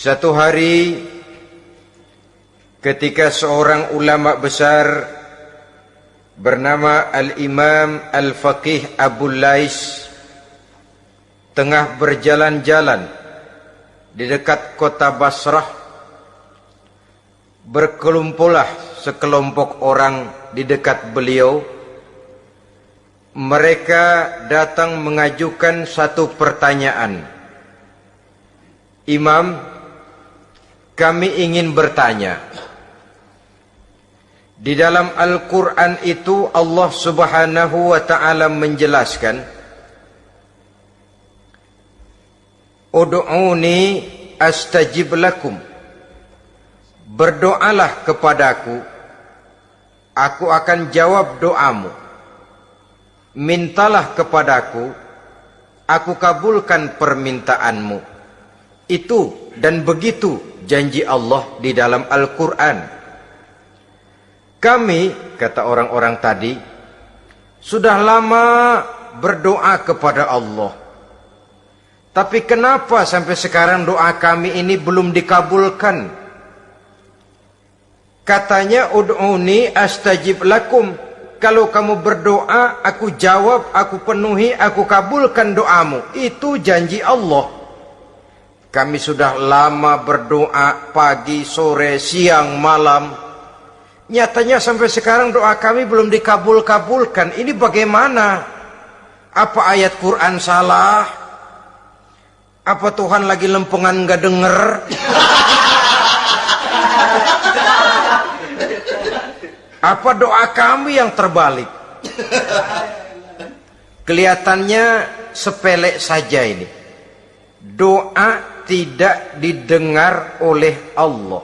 Satu hari ketika seorang ulama besar bernama Al-Imam Al-Faqih Abu Lais tengah berjalan-jalan di dekat kota Basrah, berkelumpulah sekelompok orang di dekat beliau. Mereka datang mengajukan satu pertanyaan. Imam, kami ingin bertanya. Di dalam Al-Quran itu Allah Subhanahu wa ta'ala menjelaskan, Ud'uni astajib lakum. Berdoalah kepadaku, aku akan jawab doamu. Mintalah kepadaku, aku kabulkan permintaanmu. Itu dan begitu janji Allah di dalam Al-Quran. Kami, kata orang-orang tadi, sudah lama berdoa kepada Allah. Tapi kenapa sampai sekarang doa kami ini belum dikabulkan? Katanya, Ud'uni astajib lakum. Kalau kamu berdoa, aku jawab, aku penuhi, aku kabulkan doamu. Itu janji Allah. Kami sudah lama berdoa pagi, sore, siang, malam. Nyatanya sampai sekarang doa kami belum dikabul-kabulkan. Ini bagaimana? Apa ayat Quran salah? Apa Tuhan lagi lempengan nggak denger? Apa doa kami yang terbalik? Kelihatannya sepele saja ini. Doa tidak didengar oleh Allah.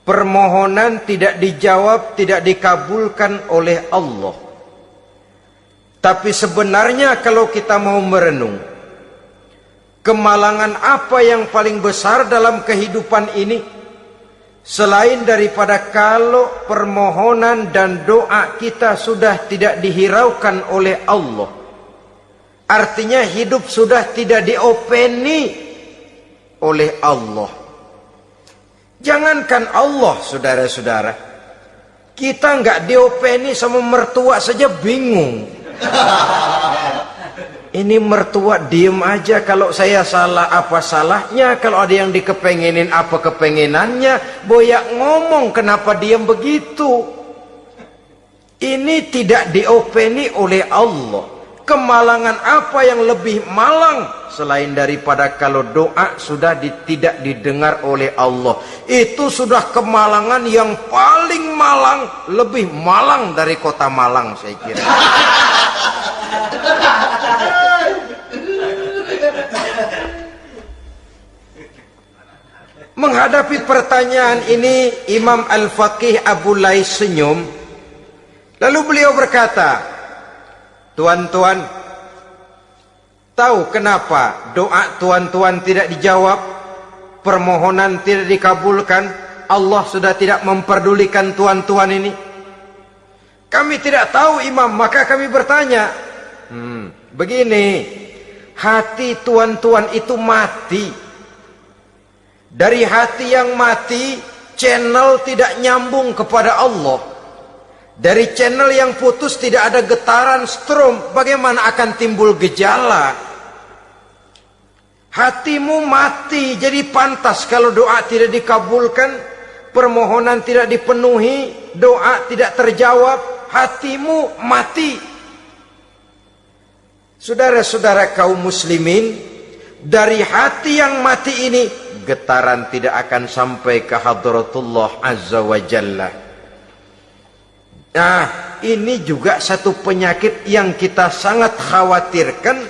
Permohonan tidak dijawab, tidak dikabulkan oleh Allah. Tapi sebenarnya kalau kita mau merenung, kemalangan apa yang paling besar dalam kehidupan ini, selain daripada kalau permohonan dan doa kita sudah tidak dihiraukan oleh Allah. Artinya hidup sudah tidak diopeni oleh Allah. Jangankan Allah, saudara-saudara, kita nggak diopeni sama mertua saja bingung. Ini mertua diem aja, kalau saya salah apa salahnya, kalau ada yang dikepengenin apa kepengenannya, boyak ngomong kenapa diem begitu. Ini tidak diopeni oleh Allah. Kemalangan apa yang lebih malang selain daripada kalau doa sudah tidak didengar oleh Allah. Itu sudah kemalangan yang paling malang, lebih malang dari kota Malang saya kira. Menghadapi pertanyaan ini, Imam Al-Faqih Abu Lais senyum. Lalu beliau berkata, tuan-tuan, tahu kenapa doa tuan-tuan tidak dijawab, permohonan tidak dikabulkan? Allah sudah tidak memperdulikan tuan-tuan ini. Kami tidak tahu, Imam, maka kami bertanya. Begini, hati tuan-tuan itu mati. Dari hati yang mati, channel tidak nyambung kepada Allah. Dari channel yang putus tidak ada getaran strom, bagaimana akan timbul gejala? Hatimu mati, jadi pantas kalau doa tidak dikabulkan, permohonan tidak dipenuhi, doa tidak terjawab, hatimu mati. Saudara-saudara kaum muslimin, dari hati yang mati ini, getaran tidak akan sampai ke hadratullah azza wa jalla. Nah, ini juga satu penyakit yang kita sangat khawatirkan,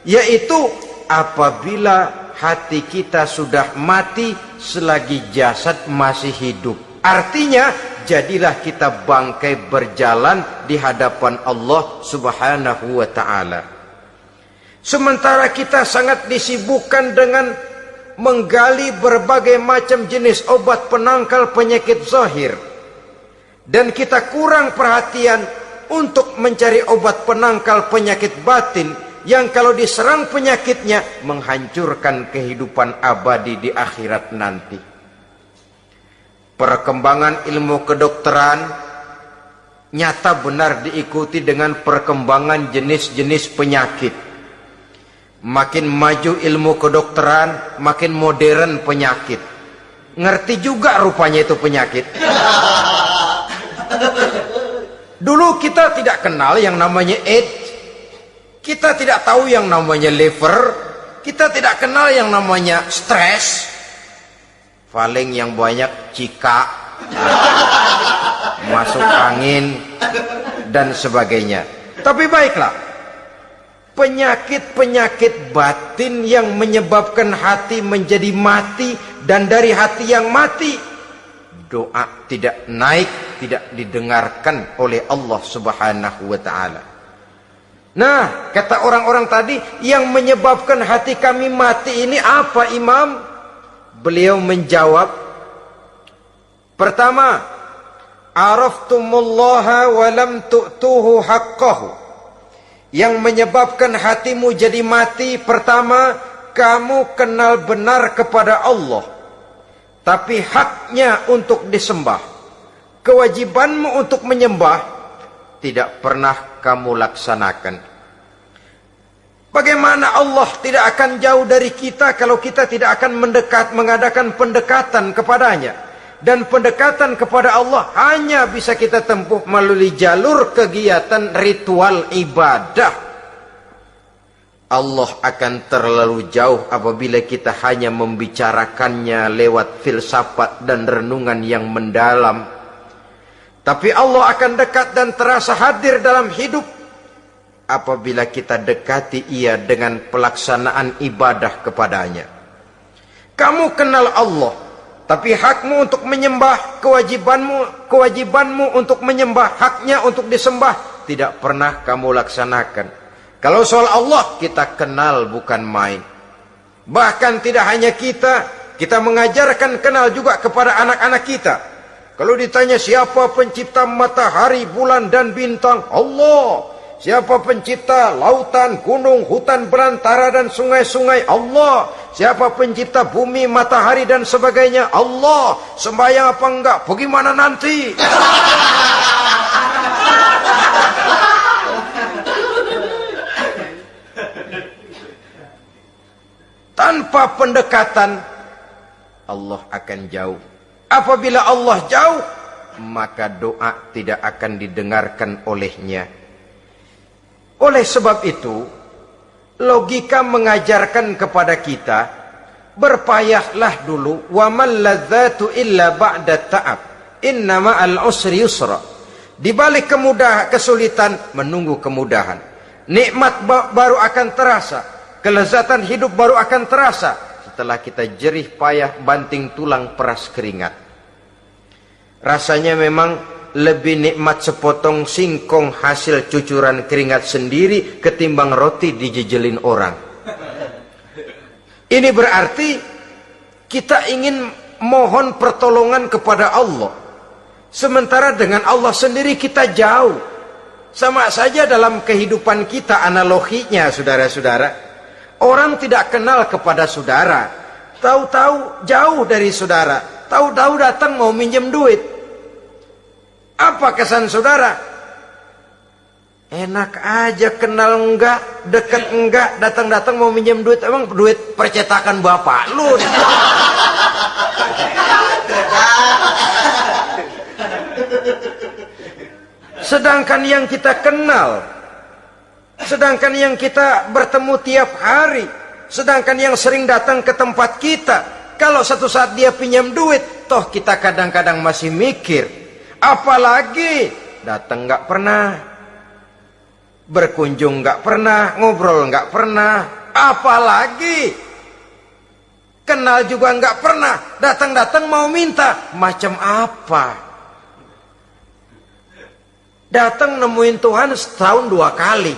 yaitu apabila hati kita sudah mati selagi jasad masih hidup. Artinya, jadilah kita bangkai berjalan di hadapan Allah Subhanahu wa ta'ala. Sementara kita sangat disibukkan dengan menggali berbagai macam jenis obat penangkal penyakit zahir, dan kita kurang perhatian untuk mencari obat penangkal penyakit batin, yang kalau diserang penyakitnya menghancurkan kehidupan abadi di akhirat nanti. Perkembangan ilmu kedokteran nyata benar diikuti dengan perkembangan jenis-jenis penyakit. Makin maju ilmu kedokteran, makin modern penyakit. Ngerti juga rupanya itu penyakit. Dulu kita tidak kenal yang namanya AIDS. Kita tidak tahu yang namanya liver. Kita tidak kenal yang namanya stres. Paling yang banyak cika, masuk angin, dan sebagainya. Tapi baiklah, penyakit-penyakit batin yang menyebabkan hati menjadi mati, dan dari hati yang mati, doa tidak naik, tidak didengarkan oleh Allah Subhanahu wa ta'ala. Nah, kata orang-orang tadi, yang menyebabkan hati kami mati ini apa, Imam? Beliau menjawab, pertama, araftumullaha wa lam tu'tuhu haqqahu. Yang menyebabkan hatimu jadi mati, pertama, kamu kenal benar kepada Allah, tapi haknya untuk disembah, kewajibanmu untuk menyembah, tidak pernah kamu laksanakan. Bagaimana Allah tidak akan jauh dari kita kalau kita tidak akan mengadakan pendekatan kepadanya? Dan pendekatan kepada Allah hanya bisa kita tempuh melalui jalur kegiatan ritual ibadah. Allah akan terlalu jauh apabila kita hanya membicarakannya lewat filsafat dan renungan yang mendalam. Tapi Allah akan dekat dan terasa hadir dalam hidup apabila kita dekati ia dengan pelaksanaan ibadah kepadanya. Kamu kenal Allah, tapi hakmu untuk menyembah, kewajibanmu untuk menyembah, haknya untuk disembah, tidak pernah kamu laksanakan. Kalau soal Allah kita kenal bukan main. Bahkan tidak hanya kita mengajarkan kenal juga kepada anak-anak kita. Kalau ditanya siapa pencipta matahari, bulan dan bintang? Allah. Siapa pencipta lautan, gunung, hutan belantara dan sungai-sungai? Allah. Siapa pencipta bumi, matahari dan sebagainya? Allah. Sembahyang apa enggak? Bagaimana nanti? Tanpa pendekatan, Allah akan jauh. Apabila Allah jauh, maka doa tidak akan didengarkan olehnya. Oleh sebab itu, logika mengajarkan kepada kita, berpayahlah dulu, wa mal ladzatu illa ba'da ta'ab, inna ma'al usri yusra. Di balik kesulitan menunggu kemudahan. Nikmat baru akan terasa, kelezatan hidup baru akan terasa setelah kita jerih payah banting tulang peras keringat. Rasanya memang lebih nikmat sepotong singkong hasil cucuran keringat sendiri ketimbang roti dijejelin orang. Ini berarti kita ingin mohon pertolongan kepada Allah, sementara dengan Allah sendiri kita jauh. Sama saja dalam kehidupan kita analoginya, saudara-saudara. Orang tidak kenal kepada saudara, tahu-tahu jauh dari saudara, tahu-tahu datang mau minjem duit. Apa kesan saudara? Enak aja, kenal enggak, dekat enggak, datang-datang mau minjem duit. Emang duit percetakan bapak lu? Sedangkan yang kita kenal, sedangkan yang kita bertemu tiap hari, sedangkan yang sering datang ke tempat kita, kalau satu saat dia pinjam duit, toh kita kadang-kadang masih mikir. Apalagi datang nggak pernah, berkunjung nggak pernah, ngobrol nggak pernah, apalagi kenal juga nggak pernah, datang-datang mau minta, macam apa? Datang nemuin Tuhan setahun 2 kali,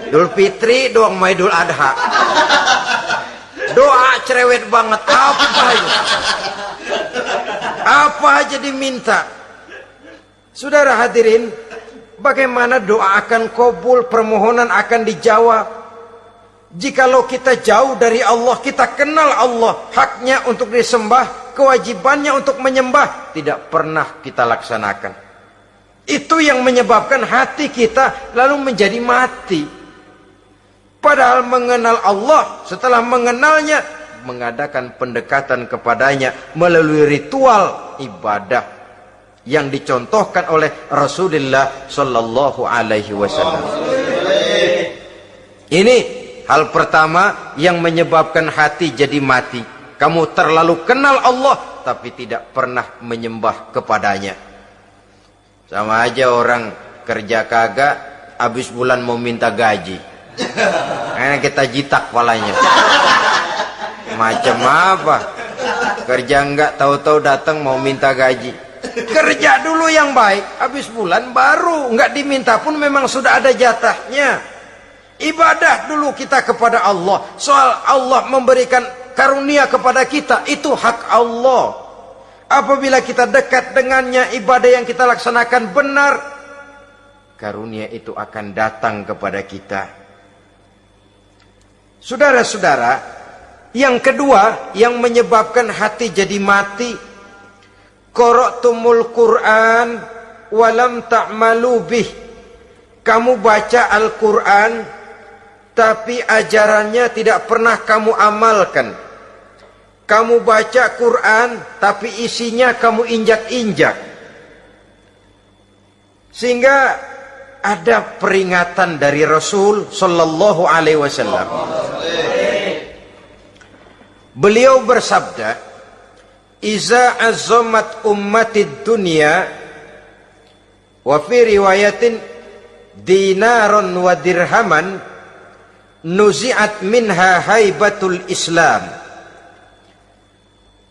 Idul Fitri, doang Idul Adha, doa cerewet banget, apa itu? Apa aja diminta. Saudara hadirin, Bagaimana doa akan kabul, permohonan akan dijawab? Jikalau kita jauh dari Allah, kita kenal Allah, haknya untuk disembah, kewajibannya untuk menyembah, tidak pernah kita laksanakan. Itu yang menyebabkan hati kita lalu menjadi mati. Padahal mengenal Allah, setelah mengenalnya, mengadakan pendekatan kepadanya melalui ritual ibadah yang dicontohkan oleh Rasulullah Sallallahu Alaihi Wasallam. Ini hal pertama yang menyebabkan hati jadi mati. Kamu terlalu kenal Allah tapi tidak pernah menyembah kepadanya. Sama aja orang kerja kagak, habis bulan mau minta gaji. Karena kita jitak kepalanya. Macam apa? Kerja enggak, tahu-tahu datang mau minta gaji. Kerja dulu yang baik, habis bulan baru enggak diminta pun memang sudah ada jatahnya. Ibadah dulu kita kepada Allah. Soal Allah memberikan karunia kepada kita, itu hak Allah. Apabila kita dekat dengannya, ibadah yang kita laksanakan benar, karunia itu akan datang kepada kita. Saudara-saudara, yang kedua yang menyebabkan hati jadi mati, qara'tumul Qur'an walam ta'malu bih. Kamu baca Al-Qur'an tapi ajarannya tidak pernah kamu amalkan. Kamu baca Quran tapi isinya kamu injak-injak. Sehingga ada peringatan dari Rasul Sallallahu Alaihi Wasallam. Beliau bersabda, "Iza azzamat ummatid dunya wa fi riwayatin dinaron wa dirhaman nuzi'at minha haibatul Islam.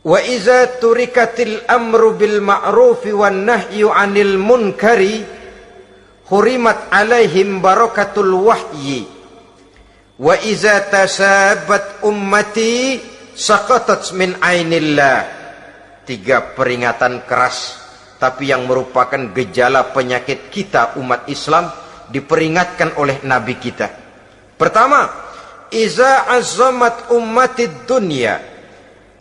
Wa iza turikatil amru bil ma'rufi wan nahyu 'anil munkari hurimat 'alaihim barakatul wahyi. Wa iza tasabat ummati saqatat min 'ainillah." 3 peringatan keras tapi yang merupakan gejala penyakit kita umat Islam diperingatkan oleh Nabi kita. Pertama, iza azzamat ummatid dunya.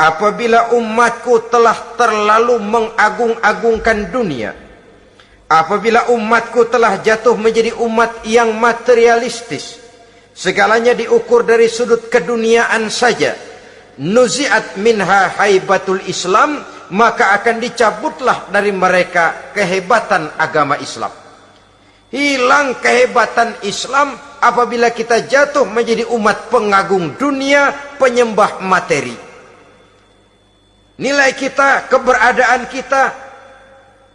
Apabila umatku telah terlalu mengagung-agungkan dunia, apabila umatku telah jatuh menjadi umat yang materialistis, segalanya diukur dari sudut keduniaan saja, nuzi'at minha haibatul Islam, maka akan dicabutlah dari mereka kehebatan agama Islam. Hilang kehebatan Islam apabila kita jatuh menjadi umat pengagung dunia, penyembah materi. Nilai kita, keberadaan kita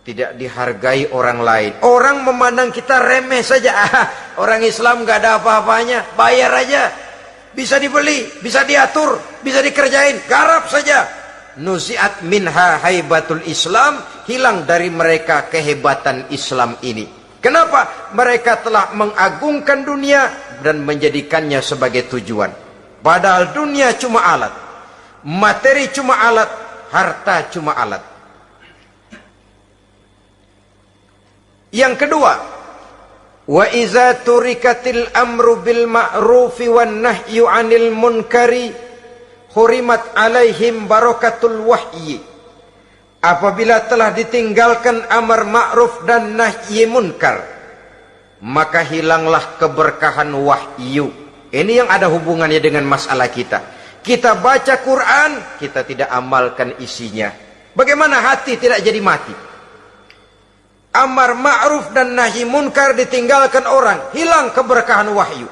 tidak dihargai orang lain. Orang memandang kita remeh saja. Orang Islam gak ada apa-apanya, bayar aja. Bisa dibeli, bisa diatur, bisa dikerjain, garap saja. Nuzi'at minha haibatul Islam, hilang dari mereka kehebatan Islam ini. Kenapa? Mereka telah mengagungkan dunia dan menjadikannya sebagai tujuan. Padahal dunia cuma alat, materi cuma alat, harta cuma alat. Yang kedua, wa iza turikatil amru bil ma'rufi wan nahyu 'anil munkari hurimat 'alaihim barakatul wahyi. Apabila telah ditinggalkan amar ma'ruf dan nahi munkar, maka hilanglah keberkahan wahyu. Ini yang ada hubungannya dengan masalah kita. Kita baca Quran, kita tidak amalkan isinya. Bagaimana hati tidak jadi mati? Amar ma'ruf dan nahi munkar ditinggalkan orang, hilang keberkahan wahyu.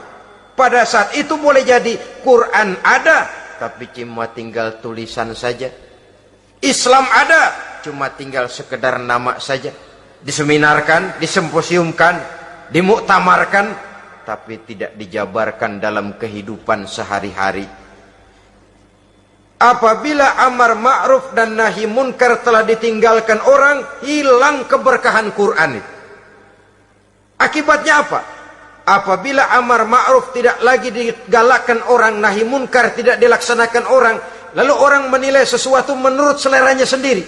Pada saat itu boleh jadi Quran ada, tapi cuma tinggal tulisan saja. Islam ada, cuma tinggal sekedar nama saja. Diseminarkan, disemposiumkan, dimuktamarkan, tapi tidak dijabarkan dalam kehidupan sehari-hari. Apabila amar ma'ruf dan nahi munkar telah ditinggalkan orang, hilang keberkahan Quran itu. Akibatnya apa? Apabila amar ma'ruf tidak lagi digalakkan orang, nahi munkar tidak dilaksanakan orang, lalu orang menilai sesuatu menurut seleranya sendiri.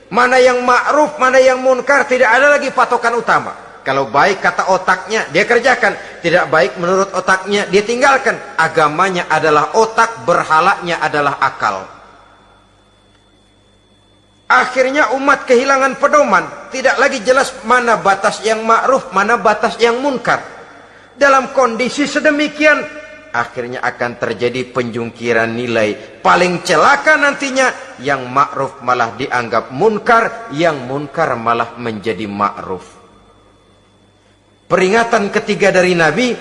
Mana yang ma'ruf, mana yang munkar, tidak ada lagi patokan utama. Kalau baik kata otaknya, dia kerjakan. Tidak baik menurut otaknya, dia tinggalkan. Agamanya adalah otak, berhalanya adalah akal. Akhirnya umat kehilangan pedoman. Tidak lagi jelas mana batas yang ma'ruf, mana batas yang munkar. Dalam kondisi sedemikian, akhirnya akan terjadi penjungkiran nilai. Paling celaka nantinya, yang ma'ruf malah dianggap munkar, yang munkar malah menjadi ma'ruf. Peringatan ketiga dari Nabi,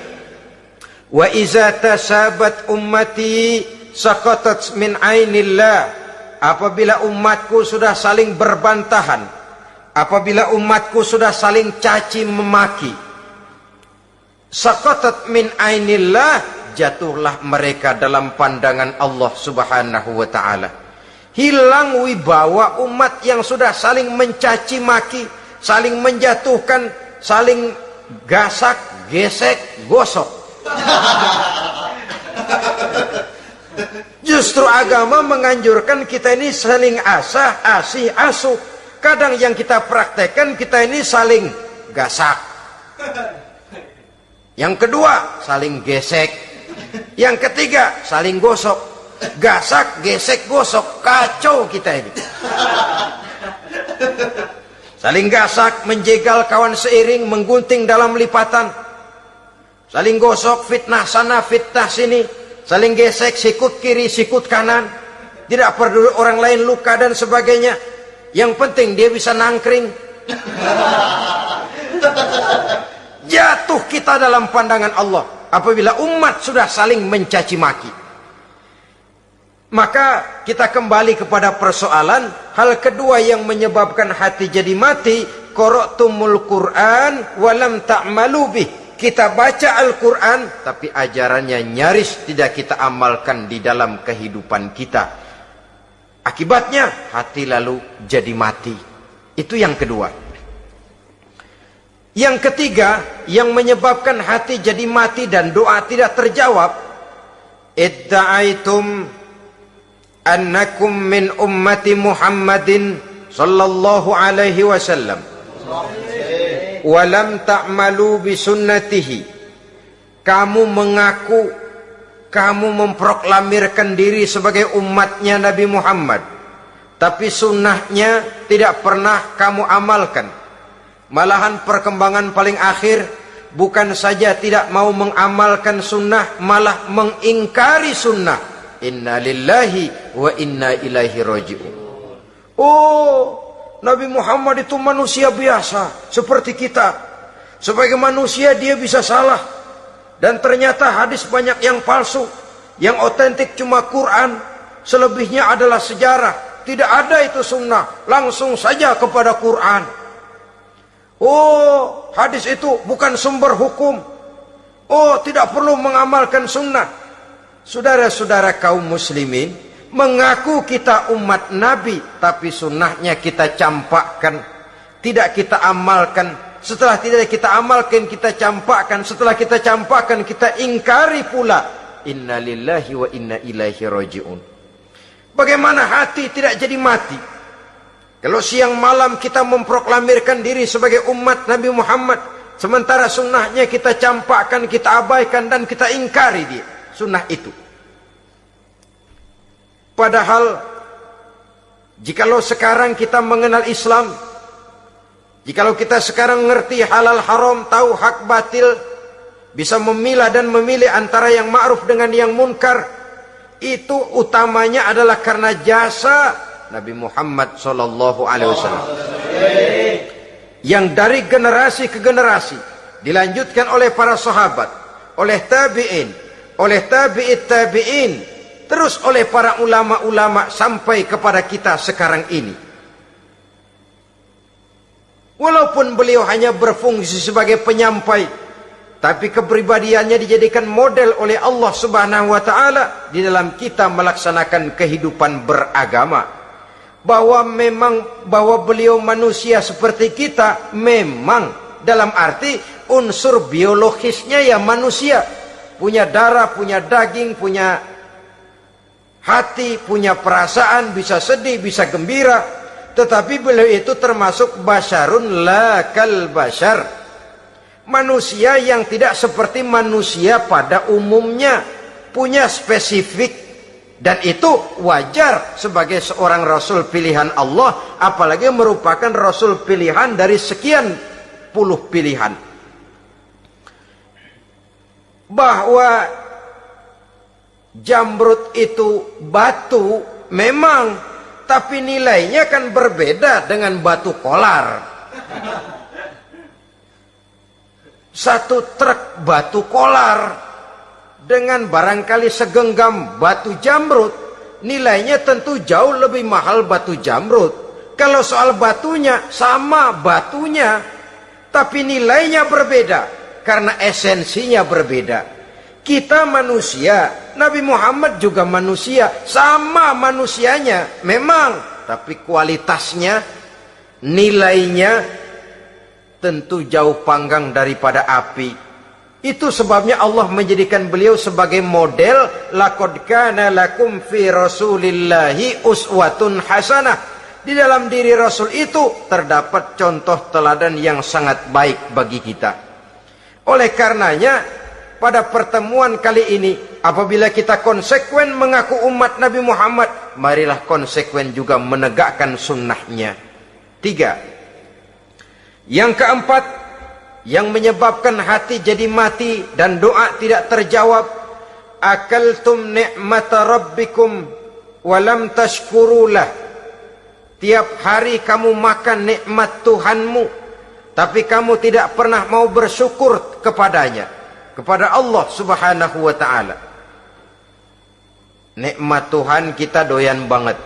wa iza tasabat ummati saqatat min ainillah. Apabila umatku sudah saling berbantahan, apabila umatku sudah saling caci memaki, saqatat min ainillah, jatuhlah mereka dalam pandangan Allah Subhanahu wa taala. Hilang wibawa umat yang sudah saling mencaci maki, saling menjatuhkan, saling gasak, gesek, gosok. Justru agama menganjurkan kita ini saling asah, asih, asuh. Kadang yang kita praktekkan, kita ini saling gasak. Yang kedua, saling gesek. Yang ketiga, saling gosok. Gasak, gesek, gosok. Kacau kita ini. Saling gasak, menjegal kawan seiring, menggunting dalam lipatan. Saling gosok, fitnah sana, fitnah sini. Saling gesek, sikut kiri, sikut kanan. Tidak peduli orang lain luka dan sebagainya. Yang penting dia bisa nangkring. Jatuh kita dalam pandangan Allah apabila umat sudah saling mencaci maki. Maka kita kembali kepada persoalan, hal kedua yang menyebabkan hati jadi mati, qara'tumul Qur'an walam ta'malu bih. Kita baca Al-Quran, tapi ajarannya nyaris tidak kita amalkan di dalam kehidupan kita. Akibatnya, hati lalu jadi mati. Itu yang kedua. Yang ketiga, yang menyebabkan hati jadi mati dan doa tidak terjawab, idda'aitum annakum min ummati Muhammadin sallallahu alaihi wasallam walam ta'malu bisunnatihi. Kamu mengaku, kamu memproklamirkan diri sebagai umatnya Nabi Muhammad, tapi sunnahnya tidak pernah kamu amalkan. Malahan perkembangan paling akhir, bukan saja tidak mau mengamalkan sunnah, malah mengingkari sunnah. Inna lillahi wa inna ilaihi raji'un. Oh, Nabi Muhammad itu manusia biasa seperti kita. Sebagai manusia dia bisa salah. Dan ternyata hadis banyak yang palsu. Yang otentik cuma Quran. Selebihnya adalah sejarah. Tidak ada itu sunnah. Langsung saja kepada Quran. Oh, hadis itu bukan sumber hukum. Oh, tidak perlu mengamalkan sunnah. Saudara-saudara kaum muslimin, mengaku kita umat Nabi, tapi sunnahnya kita campakkan, tidak kita amalkan. Setelah tidak kita amalkan, kita campakkan. Setelah kita campakkan, kita ingkari pula. Inna lillahi wa inna ilaihi raji'un. Bagaimana hati tidak jadi mati? Kalau siang malam kita memproklamirkan diri sebagai umat Nabi Muhammad, sementara sunnahnya kita campakkan, kita abaikan, dan kita ingkari dia, sunnah itu. Padahal jikalau sekarang kita mengenal Islam, jikalau kita sekarang mengerti halal haram, tahu hak batil, bisa memilah dan memilih antara yang ma'ruf dengan yang munkar, itu utamanya adalah karena jasa Nabi Muhammad SAW, yang dari generasi ke generasi dilanjutkan oleh para sahabat, oleh tabi'in, oleh tabi'it tabi'in, terus oleh para ulama-ulama sampai kepada kita sekarang ini. Walaupun beliau hanya berfungsi sebagai penyampai, tapi kepribadiannya dijadikan model oleh Allah Subhanahu wa taala di dalam kita melaksanakan kehidupan beragama. Bahwa beliau manusia seperti kita, memang dalam arti unsur biologisnya ya manusia, punya darah, punya daging, punya hati, punya perasaan, bisa sedih, bisa gembira. Tetapi beliau itu termasuk basyarun la kal basyar, Manusia yang tidak seperti manusia pada umumnya, punya spesifik, dan itu wajar sebagai seorang Rasul pilihan Allah, apalagi merupakan Rasul pilihan dari sekian puluh pilihan. Bahwa jamrud itu batu memang, tapi nilainya kan berbeda dengan batu kolar. Satu truk batu kolar dengan barangkali segenggam batu jamrud, nilainya tentu jauh lebih mahal batu jamrud. Kalau soal batunya, sama batunya, tapi nilainya berbeda karena esensinya berbeda. Kita manusia, Nabi Muhammad juga manusia, sama manusianya memang, tapi kualitasnya, nilainya tentu jauh panggang daripada api. Itu sebabnya Allah menjadikan beliau sebagai model. Laqad kana lakum fi rasulillahi uswatun hasanah. Di dalam diri Rasul itu terdapat contoh teladan yang sangat baik bagi kita. Oleh karenanya, pada pertemuan kali ini, apabila kita konsekuen mengaku umat Nabi Muhammad, marilah konsekuen juga menegakkan sunnahnya. 3. Yang keempat, yang menyebabkan hati jadi mati dan doa tidak terjawab, akaltum ni'mata rabbikum walam tashkurulah. Tiap hari kamu makan nikmat Tuhanmu, tapi kamu tidak pernah mau bersyukur kepadanya, kepada Allah subhanahu wa ta'ala. Nikmat Tuhan kita doyan banget,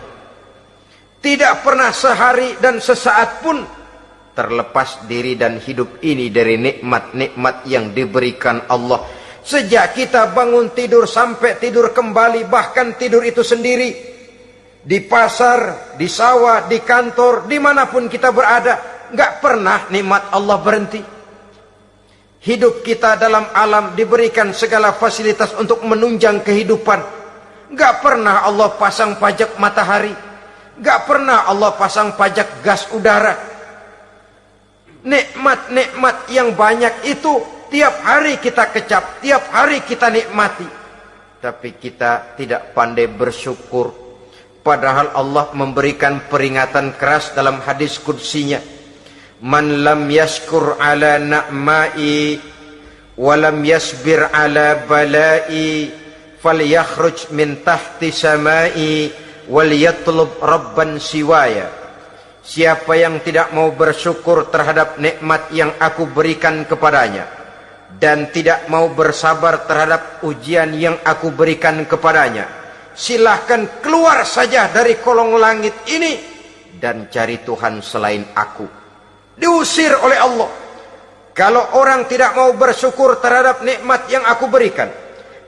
tidak pernah sehari dan sesaat pun terlepas diri dan hidup ini dari nikmat-nikmat yang diberikan Allah. Sejak kita bangun tidur sampai tidur kembali, bahkan tidur itu sendiri, di pasar, di sawah, di kantor, dimanapun kita berada, nggak pernah nikmat Allah berhenti. Hidup kita dalam alam diberikan segala fasilitas untuk menunjang kehidupan. Nggak pernah Allah pasang pajak matahari, nggak pernah Allah pasang pajak gas udara. Nikmat-nikmat yang banyak itu tiap hari kita kecap, tiap hari kita nikmati, tapi kita tidak pandai bersyukur. Padahal Allah memberikan peringatan keras dalam hadis qudsinya, man lam yashkur ala na'mai walam yasbir ala balai falyakhruj min tahti samai wal yatlub rabban siwaya. Siapa yang tidak mau bersyukur terhadap nikmat yang aku berikan kepadanya dan tidak mau bersabar terhadap ujian yang aku berikan kepadanya, silahkan keluar saja dari kolong langit ini dan cari Tuhan selain aku. Diusir oleh Allah. Kalau orang tidak mau bersyukur terhadap nikmat yang aku berikan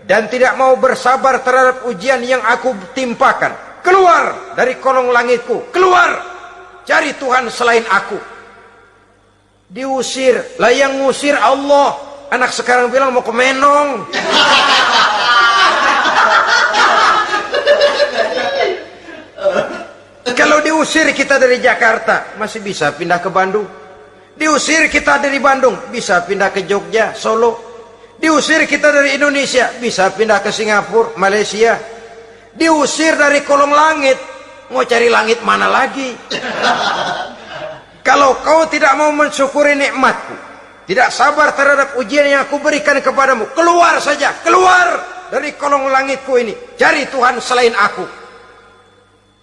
dan tidak mau bersabar terhadap ujian yang aku timpakan, keluar dari kolong langitku, keluar, cari Tuhan selain aku. Diusir. Lah yang ngusir Allah. Anak sekarang bilang mau ke Menong. Kalau diusir kita dari Jakarta, masih bisa pindah ke Bandung. Diusir kita dari Bandung, bisa pindah ke Jogja, Solo. Diusir kita dari Indonesia, bisa pindah ke Singapura, Malaysia. Diusir dari kolong langit, mau cari langit mana lagi? Kalau kau tidak mau mensyukuri nikmatku, tidak sabar terhadap ujian yang aku berikan kepadamu, keluar saja, keluar dari kolong langitku ini, cari Tuhan selain aku.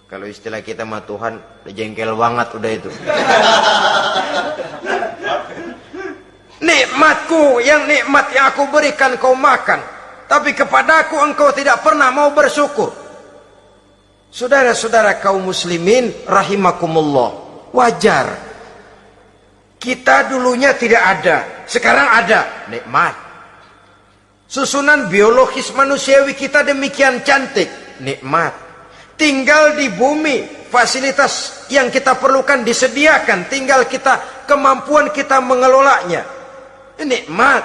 Kalau istilah kita mah Tuhan, udah jengkel banget udah itu. Nikmatku, yang nikmat yang aku berikan kau makan, tapi kepadaku engkau tidak pernah mau bersyukur. Saudara-saudara kaum muslimin rahimakumullah, wajar. Kita dulunya tidak ada, sekarang ada nikmat. Susunan biologis manusiawi kita demikian cantik, nikmat. Tinggal di bumi, fasilitas yang kita perlukan disediakan, tinggal kita, kemampuan kita mengelolanya. Nikmat.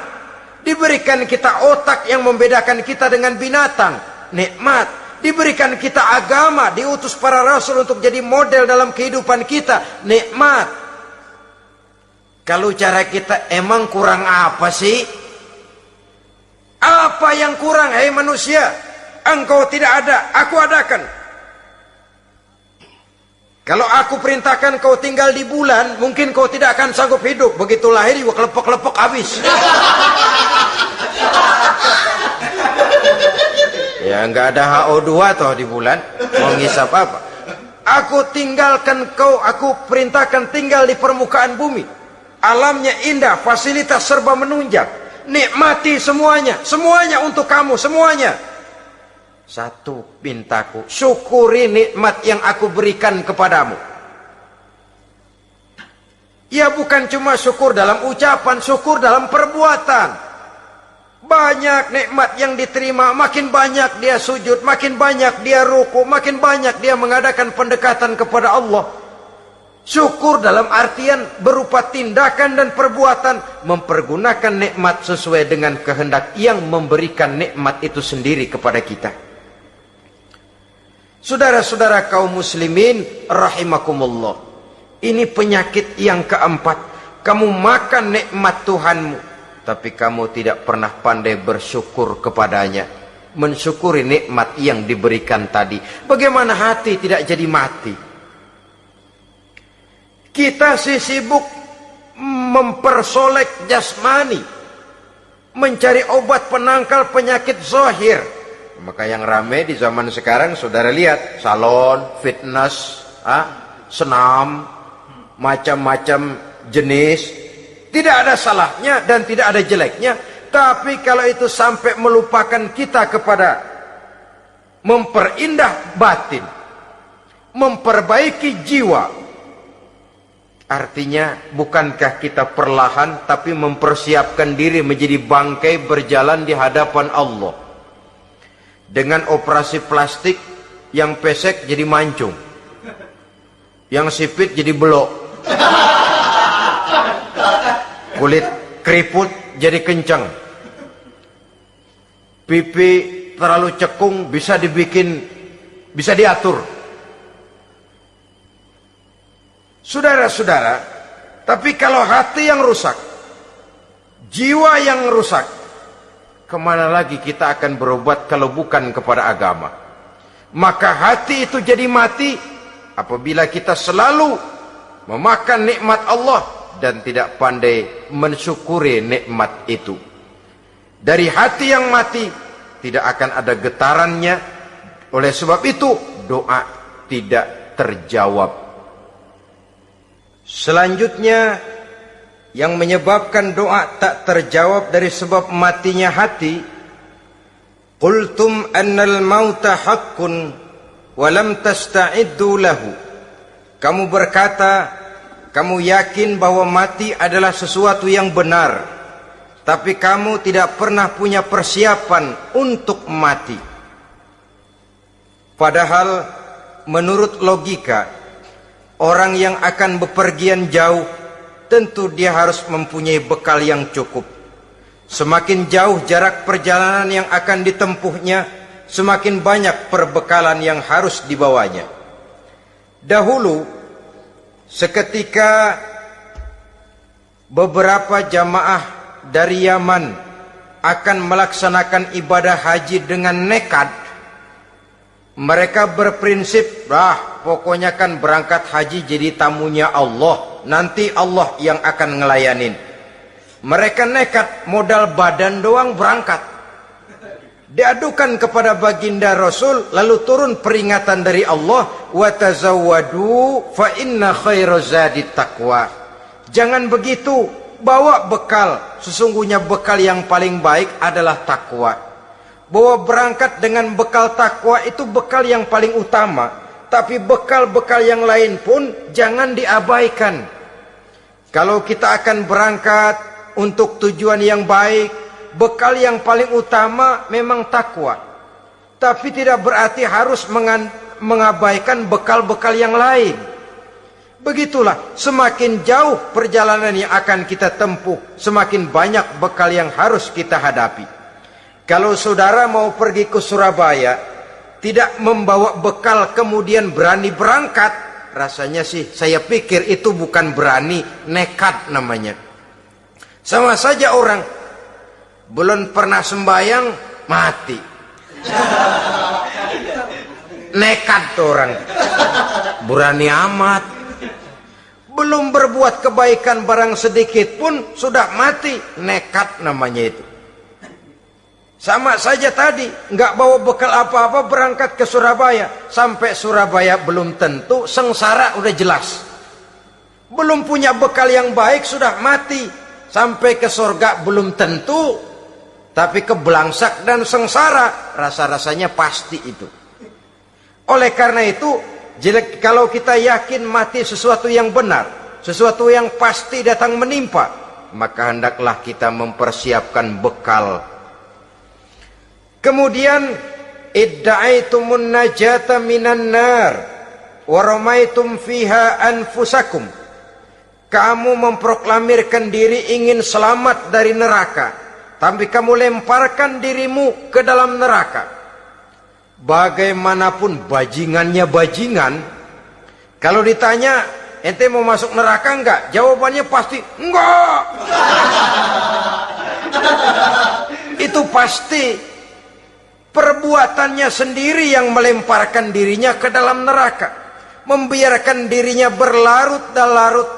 Diberikan kita otak yang membedakan kita dengan binatang, nikmat. Diberikan kita agama, diutus para rasul untuk jadi model dalam kehidupan kita, nikmat. Kalau cara kita emang kurang apa sih? Apa yang kurang, hai manusia? Engkau tidak ada, aku adakan. Kalau aku perintahkan kau tinggal di bulan, mungkin kau tidak akan sanggup hidup. Begitu lahir juga kelepek-kelepek habis. Ya nggak ada HO2 toh di bulan. Mau ngisap apa? Aku tinggalkan kau, aku perintahkan tinggal di permukaan bumi. Alamnya indah, fasilitas serba menunjang. Nikmati semuanya, semuanya untuk kamu, semuanya. Satu pintaku, syukuri nikmat yang aku berikan kepadamu. Ya bukan cuma syukur dalam ucapan, syukur dalam perbuatan. Banyak nikmat yang diterima, makin banyak dia sujud, makin banyak dia ruku, makin banyak dia mengadakan pendekatan kepada Allah. Syukur dalam artian berupa tindakan dan perbuatan, mempergunakan nikmat sesuai dengan kehendak yang memberikan nikmat itu sendiri kepada kita. Saudara-saudara kaum muslimin rahimakumullah, ini penyakit yang keempat. Kamu makan nikmat Tuhanmu, tapi kamu tidak pernah pandai bersyukur kepadanya, mensyukuri nikmat yang diberikan tadi. Bagaimana hati tidak jadi mati? Kita sibuk mempersolek jasmani, mencari obat penangkal penyakit zahir. Maka yang ramai di zaman sekarang, saudara lihat, salon, fitness, senam, macam-macam jenis. Tidak ada salahnya dan tidak ada jeleknya. Tapi kalau itu sampai melupakan kita kepada memperindah batin, memperbaiki jiwa, artinya bukankah kita perlahan tapi mempersiapkan diri menjadi bangkai berjalan di hadapan Allah. Dengan operasi plastik, yang pesek jadi mancung, yang sipit jadi belok, kulit keriput jadi kencang, pipi terlalu cekung bisa dibikin, bisa diatur. Saudara-saudara, tapi kalau hati yang rusak, jiwa yang rusak, kemana lagi kita akan berobat kalau bukan kepada agama? Maka hati itu jadi mati apabila kita selalu memakan nikmat Allah dan tidak pandai mensyukuri nikmat itu. Dari hati yang mati tidak akan ada getarannya. Oleh sebab itu doa tidak terjawab. Selanjutnya yang menyebabkan doa tak terjawab dari sebab matinya hati, qultum annal mauta haqqun wa lam tasta'iddu lahu. Kamu berkata, kamu yakin bahwa mati adalah sesuatu yang benar, tapi kamu tidak pernah punya persiapan untuk mati. Padahal menurut logika, orang yang akan bepergian jauh tentu dia harus mempunyai bekal yang cukup. Semakin jauh jarak perjalanan yang akan ditempuhnya, semakin banyak perbekalan yang harus dibawanya. Dahulu, seketika beberapa jamaah dari Yaman akan melaksanakan ibadah haji dengan nekat, mereka berprinsip, pokoknya kan berangkat haji jadi tamunya Allah, nanti Allah yang akan ngelayanin. Mereka nekat, modal badan doang berangkat. Diadukan kepada baginda Rasul, lalu turun peringatan dari Allah, wa tazawwadu fa inna khairaz zadi taqwa. Jangan begitu, bawa bekal, sesungguhnya bekal yang paling baik adalah takwa. Bahwa berangkat dengan bekal takwa itu bekal yang paling utama. Tapi bekal-bekal yang lain pun jangan diabaikan. Kalau kita akan berangkat untuk tujuan yang baik, bekal yang paling utama memang takwa. Tapi tidak berarti harus mengabaikan bekal-bekal yang lain. Begitulah, semakin jauh perjalanan yang akan kita tempuh, semakin banyak bekal yang harus kita hadapi. Kalau saudara mau pergi ke Surabaya, tidak membawa bekal kemudian berani berangkat, rasanya sih saya pikir itu bukan berani, nekat namanya. Sama saja orang belum pernah sembahyang mati. Nekat tuh orang. Berani amat. Belum berbuat kebaikan barang sedikit pun sudah mati. Nekat namanya itu. Sama saja tadi, nggak bawa bekal apa-apa berangkat ke Surabaya. Sampai Surabaya belum tentu, sengsara udah jelas. Belum punya bekal yang baik sudah mati. Sampai ke surga belum tentu. Tapi kebelangsak dan sengsara, rasa-rasanya pasti itu. Oleh karena itu, kalau kita yakin mati sesuatu yang benar, sesuatu yang pasti datang menimpa, maka hendaklah kita mempersiapkan bekal. Kemudian idda'aitumun najata minan nar wa ramaitum fiha anfusakum. Kamu memproklamirkan diri ingin selamat dari neraka, tapi kamu lemparkan dirimu ke dalam neraka. Bagaimanapun bajingannya bajingan, kalau ditanya ente mau masuk neraka enggak? Jawabannya pasti enggak. Itu pasti. Perbuatannya sendiri yang melemparkan dirinya ke dalam neraka. Membiarkan dirinya berlarut-larut,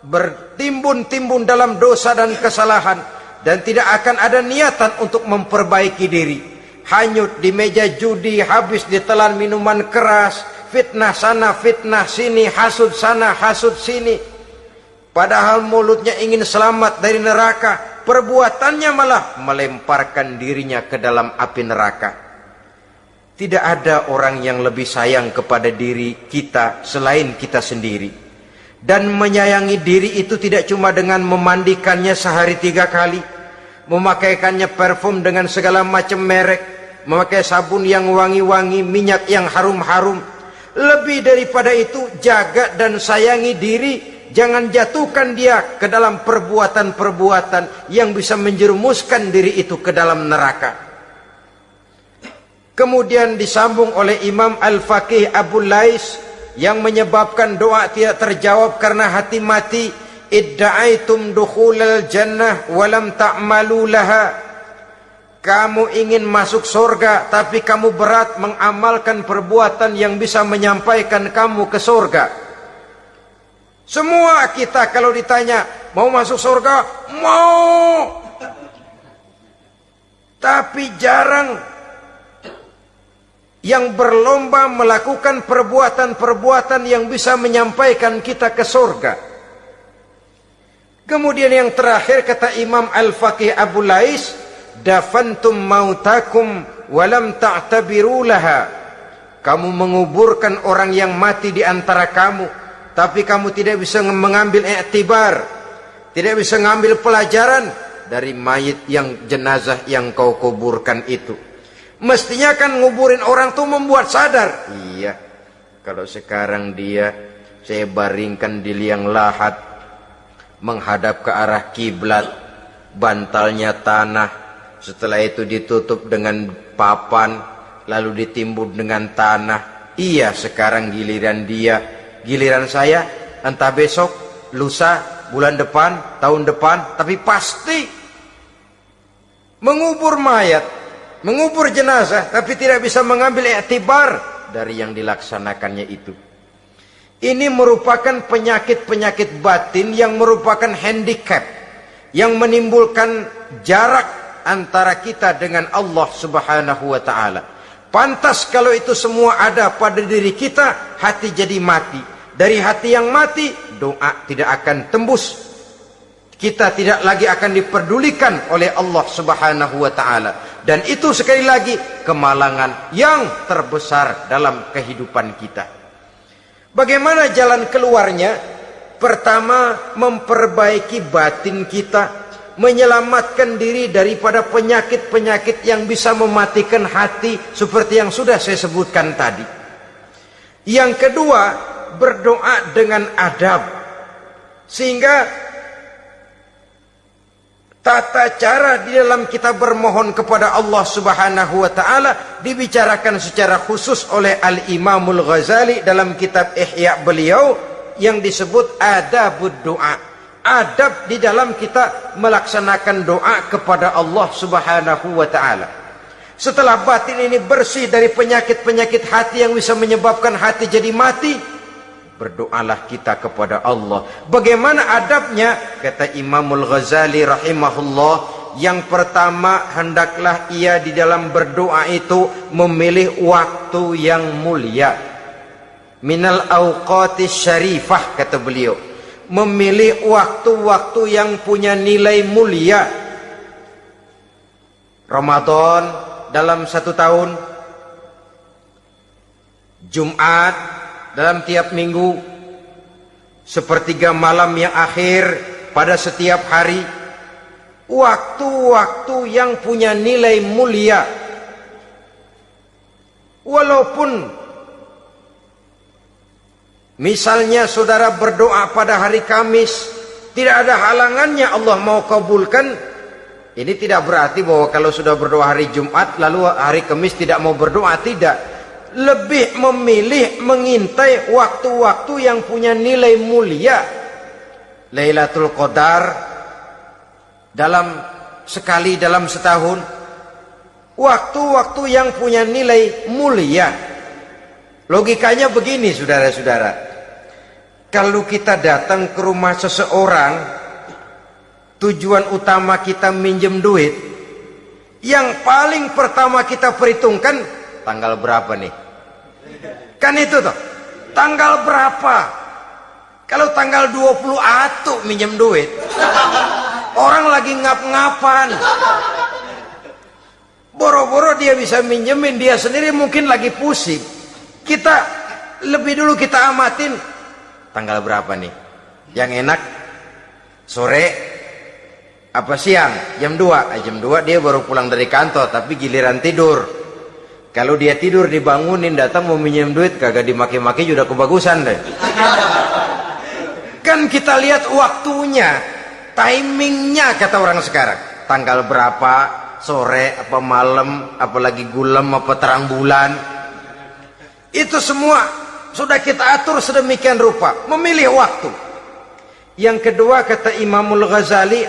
bertimbun-timbun dalam dosa dan kesalahan. Dan tidak akan ada niatan untuk memperbaiki diri. Hanyut di meja judi, habis ditelan minuman keras, fitnah sana, fitnah sini, hasud sana, hasud sini. Padahal mulutnya ingin selamat dari neraka. Perbuatannya malah melemparkan dirinya ke dalam api neraka. Tidak ada orang yang lebih sayang kepada diri kita selain kita sendiri. Dan menyayangi diri itu tidak cuma dengan memandikannya sehari 3 kali, memakaikannya parfum dengan segala macam merek, memakai sabun yang wangi-wangi, minyak yang harum-harum. Lebih daripada itu, jaga dan sayangi diri. Jangan jatuhkan dia ke dalam perbuatan-perbuatan yang bisa menjerumuskan diri itu ke dalam neraka. Kemudian disambung oleh Imam Al-Faqih Abu Lais yang menyebabkan doa tidak terjawab karena hati mati. Idda'aitum dukhulal jannah walam ta'malu laha. Kamu ingin masuk surga, tapi kamu berat mengamalkan perbuatan yang bisa menyampaikan kamu ke surga. Semua kita kalau ditanya mau masuk surga, mau. Tapi jarang yang berlomba melakukan perbuatan-perbuatan yang bisa menyampaikan kita ke surga. Kemudian yang terakhir kata Imam Al-Faqih Abu Lais, dafantum mautakum walam ta'tabiru laha. Kamu menguburkan orang yang mati di antara kamu, tapi kamu tidak bisa mengambil iktibar, tidak bisa mengambil pelajaran dari mayit yang jenazah yang kau kuburkan itu. Mestinya kan nguburin orang tuh membuat sadar. Iya, kalau sekarang saya baringkan di liang lahat, menghadap ke arah kiblat, bantalnya tanah, setelah itu ditutup dengan papan, lalu ditimbun dengan tanah. Iya, sekarang giliran dia. Giliran saya, entah besok, lusa, bulan depan, tahun depan, tapi pasti mengubur mayat, mengubur jenazah, tapi tidak bisa mengambil iktibar dari yang dilaksanakannya itu. Ini merupakan penyakit-penyakit batin yang merupakan handicap, yang menimbulkan jarak antara kita dengan Allah Subhanahu wa ta'ala. Pantas kalau itu semua ada pada diri kita, hati jadi mati. Dari hati yang mati, doa tidak akan tembus. Kita tidak lagi akan diperdulikan oleh Allah Subhanahu wa ta'ala. Dan itu sekali lagi kemalangan yang terbesar dalam kehidupan kita. Bagaimana jalan keluarnya? Pertama, memperbaiki batin kita, menyelamatkan diri daripada penyakit-penyakit yang bisa mematikan hati seperti yang sudah saya sebutkan tadi. Yang kedua, berdoa dengan adab, sehingga Tata cara di dalam kita bermohon kepada Allah Subhanahu wa taala dibicarakan secara khusus oleh Al-Imamul Ghazali dalam kitab Ihya beliau yang disebut adabud doa. Adab di dalam kita melaksanakan doa kepada Allah Subhanahu wa taala. Setelah batin ini bersih dari penyakit-penyakit hati yang bisa menyebabkan hati jadi mati, berdoalah kita kepada Allah. Bagaimana adabnya? Kata Imamul Ghazali rahimahullah, yang pertama hendaklah ia di dalam berdoa itu memilih waktu yang mulia. Minal awqatis syarifah, kata beliau. Memilih waktu-waktu yang punya nilai mulia. Ramadan dalam 1 tahun, Jumat dalam tiap minggu, sepertiga malam yang akhir pada setiap hari. Waktu-waktu yang punya nilai mulia. Walaupun misalnya saudara berdoa pada hari Kamis, tidak ada halangannya Allah mau kabulkan. Ini tidak berarti bahwa kalau sudah berdoa hari Jumat lalu hari Kamis tidak mau berdoa, tidak. Lebih memilih mengintai waktu-waktu yang punya nilai mulia. Lailatul Qadar sekali dalam setahun. Waktu-waktu yang punya nilai mulia. Logikanya begini, saudara-saudara. Kalau kita datang ke rumah seseorang, tujuan utama kita minjem duit, yang paling pertama kita perhitungkan tanggal berapa nih? Kan itu toh, tanggal berapa? Kalau tanggal 20 atuh minjem duit, orang lagi ngap-ngapan, boro-boro dia bisa minjemin, dia sendiri mungkin lagi pusing. Kita lebih dulu kita amatin tanggal berapa nih? Yang enak sore apa siang? Jam 2. Jam 2 dia baru pulang dari kantor, tapi giliran tidur. Kalau dia tidur dibangunin datang mau minjem duit, kagak dimaki-maki sudah kebagusan deh. Kan kita lihat waktunya, timingnya kata orang sekarang. Tanggal berapa, sore apa malam, apalagi gulem apa terang bulan. Itu semua sudah kita atur sedemikian rupa, memilih waktu. Yang kedua kata Imamul Ghazali,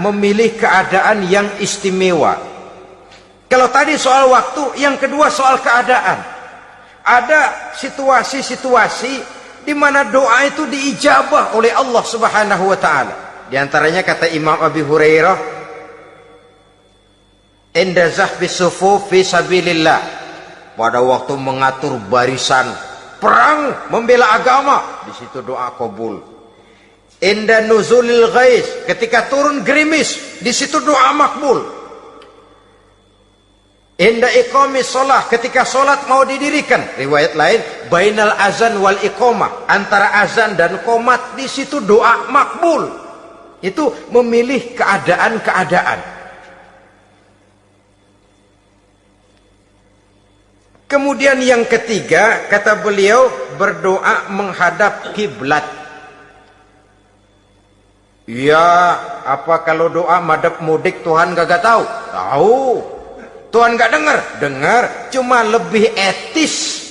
memilih keadaan yang istimewa. Kalau tadi soal waktu, yang kedua soal keadaan. Ada situasi-situasi di mana doa itu diijabah oleh Allah Subhanahu wa taala. Di antaranya kata Imam Abi Hurairah, "Inda zahbis sufuf fi sabilillah." Pada waktu mengatur barisan perang membela agama, di situ doa kabul. Inda nuzulil ghais, ketika turun gerimis, di situ doa makbul. Inda iqamis shalah, ketika salat mau didirikan, riwayat lain bainal azan wal iqamah, antara azan dan qomat, di situ doa makbul. Itu memilih keadaan-keadaan. Kemudian yang ketiga kata beliau, berdoa menghadap kiblat. Ya, apa kalau doa madhab mudik Tuhan gak tahu? Tahu. Tuhan gak dengar? Dengar. Cuma lebih etis.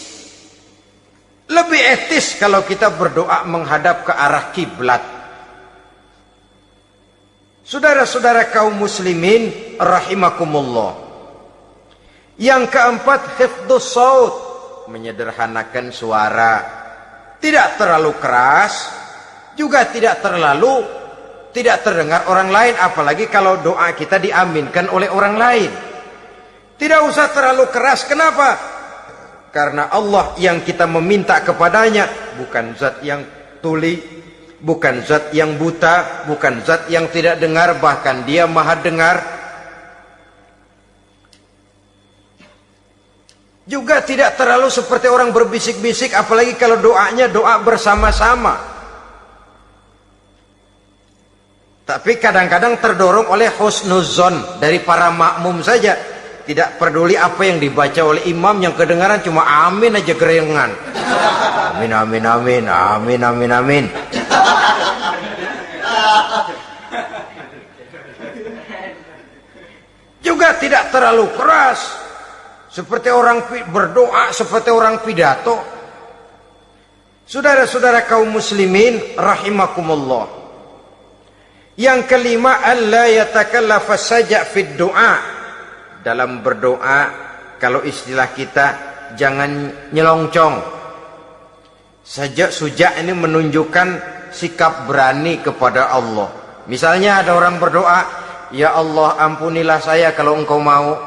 Lebih etis kalau kita berdoa menghadap ke arah kiblat. Saudara-saudara kaum muslimin rahimakumullah. Yang keempat, hifdzus saut, menyederhanakan suara. Tidak terlalu keras, juga tidak terdengar orang lain, apalagi kalau doa kita diaminkan oleh orang lain. Tidak usah terlalu keras. Kenapa? Karena Allah yang kita meminta kepadanya bukan zat yang tuli, bukan zat yang buta, bukan zat yang tidak dengar, bahkan Dia Maha dengar. Juga tidak terlalu seperti orang berbisik-bisik, apalagi kalau doanya doa bersama-sama. Tapi kadang-kadang terdorong oleh husnuzon dari para makmum saja. Tidak peduli apa yang dibaca oleh imam, yang kedengaran cuma amin aja gerengan. Amin, amin, amin, amin, amin, amin. Juga tidak terlalu keras seperti orang berdoa, seperti orang pidato. Saudara-saudara kaum muslimin rahimakumullah. Yang kelima, alla yatakallafa saja' fid du'a. Dalam berdoa, kalau istilah kita, jangan nyelongcong. Suja' ini menunjukkan sikap berani kepada Allah. Misalnya ada orang berdoa, ya Allah ampunilah saya kalau engkau mau.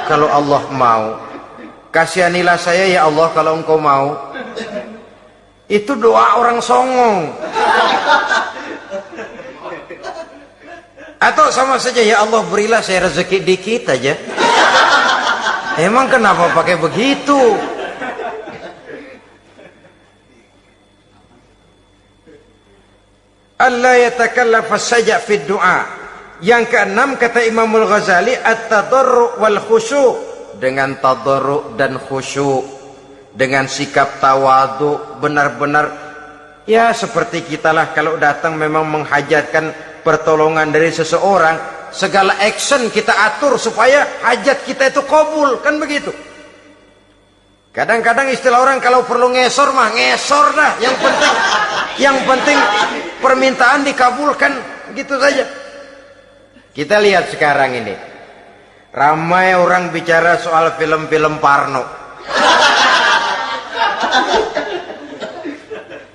Kalau Allah mau. Kasihanilah saya ya Allah kalau engkau mau. Itu doa orang songong. Atau sama saja, ya Allah berilah saya rezeki dikit aja. Emang kenapa pakai begitu? Allah yatakallafa saja' fid du'a. Yang keenam kata Imamul Ghazali, at-tadarru' wal khusyu'. Dengan tadarru' dan khusyuk, dengan sikap tawadu, benar-benar ya seperti kita lah kalau datang memang menghajatkan pertolongan dari seseorang, segala action kita atur supaya hajat kita itu kabul, kan begitu. Kadang-kadang istilah orang kalau perlu ngesor mah ngesor dah, yang penting permintaan dikabulkan, gitu saja. Kita lihat sekarang ini, ramai orang bicara soal film-film Parno.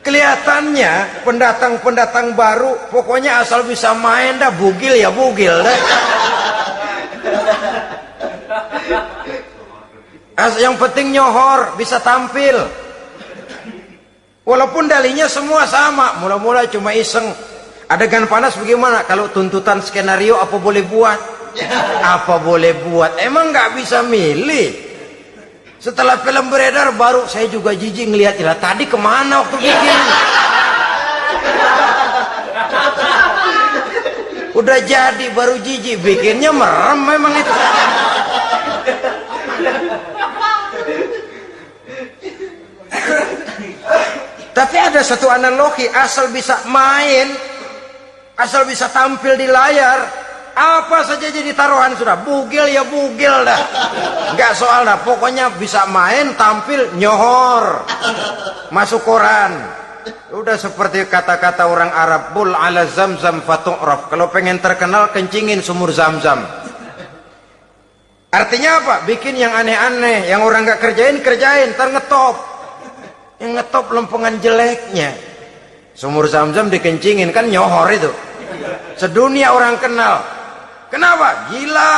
Kelihatannya pendatang-pendatang baru, pokoknya asal bisa main dah, bugil ya bugil dah. Yang penting nyohor, bisa tampil. Walaupun dalihnya semua sama, mula-mula cuma iseng. Adegan panas bagaimana? Kalau tuntutan skenario apa boleh buat? Apa boleh buat? Emang nggak bisa milih. Setelah film beredar baru saya juga jijik ngeliat, ilah tadi kemana waktu bikin? Udah jadi baru jijik, bikinnya merem memang itu. Tapi ada satu analogi, asal bisa main, asal bisa tampil di layar, apa saja jadi taruhan sudah. Bugil ya bugil dah, nggak soal dah, pokoknya bisa main, tampil, nyohor, masuk koran. Udah seperti kata-kata orang Arab, bul ala zamzam fatu'raf. Kalau pengen terkenal kencingin sumur Zamzam. Artinya apa? Bikin yang aneh-aneh, yang orang nggak kerjain, ntar ngetop. Yang ngetop lempengan jeleknya. Sumur Zamzam dikencingin, kan nyohor itu. Sedunia orang kenal. Kenapa? Gila.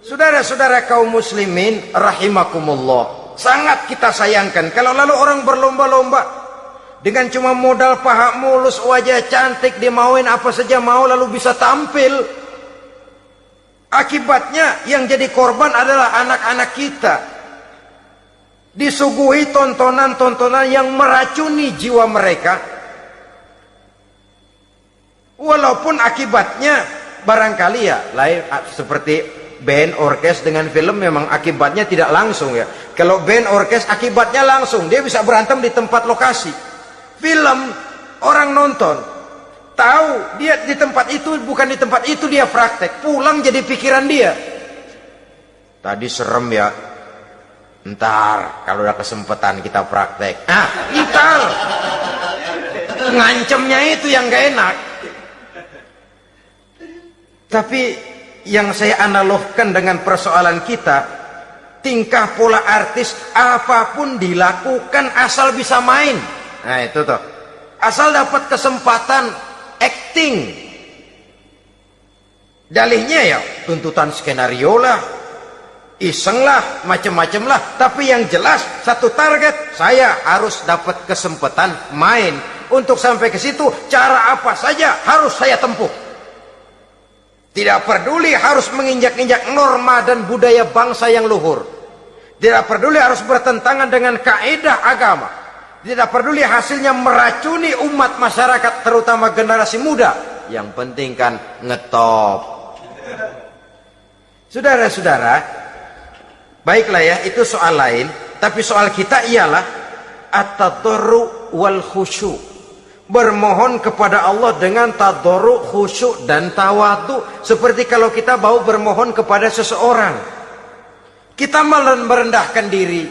Saudara-saudara kaum muslimin rahimakumullah, sangat kita sayangkan kalau lalu orang berlomba-lomba dengan cuma modal paha mulus, wajah cantik, dia mauin apa saja mau lalu bisa tampil. Akibatnya yang jadi korban adalah anak-anak kita. Disuguhi tontonan-tontonan yang meracuni jiwa mereka. Walaupun akibatnya barangkali ya lain, seperti band orkes dengan film memang akibatnya tidak langsung ya. Kalau band orkes akibatnya langsung, dia bisa berantem di tempat lokasi. Film orang nonton tahu dia di tempat itu, bukan di tempat itu dia praktek, pulang jadi pikiran dia. Tadi serem ya. Ntar kalau udah kesempatan kita praktek. Ntar ngancemnya itu yang gak enak. Tapi yang saya analogkan dengan persoalan kita, tingkah pola artis apapun dilakukan asal bisa main. Nah itu tuh, asal dapat kesempatan acting. Dalihnya ya tuntutan skenario lah, iseng lah, macem-macem lah. Tapi yang jelas satu target, saya harus dapat kesempatan main. Untuk sampai ke situ, cara apa saja harus saya tempuh. Tidak peduli harus menginjak-injak norma dan budaya bangsa yang luhur. Tidak peduli harus bertentangan dengan kaidah agama. Tidak peduli hasilnya meracuni umat masyarakat, terutama generasi muda. Yang penting kan ngetop. Saudara-saudara, baiklah ya, itu soal lain. Tapi soal kita ialah at-tadarru wal khusyu'. bermohon kepada Allah dengan tadarru', khusyuk dan tawadhu. Seperti kalau kita mau bermohon kepada seseorang, kita merendahkan diri.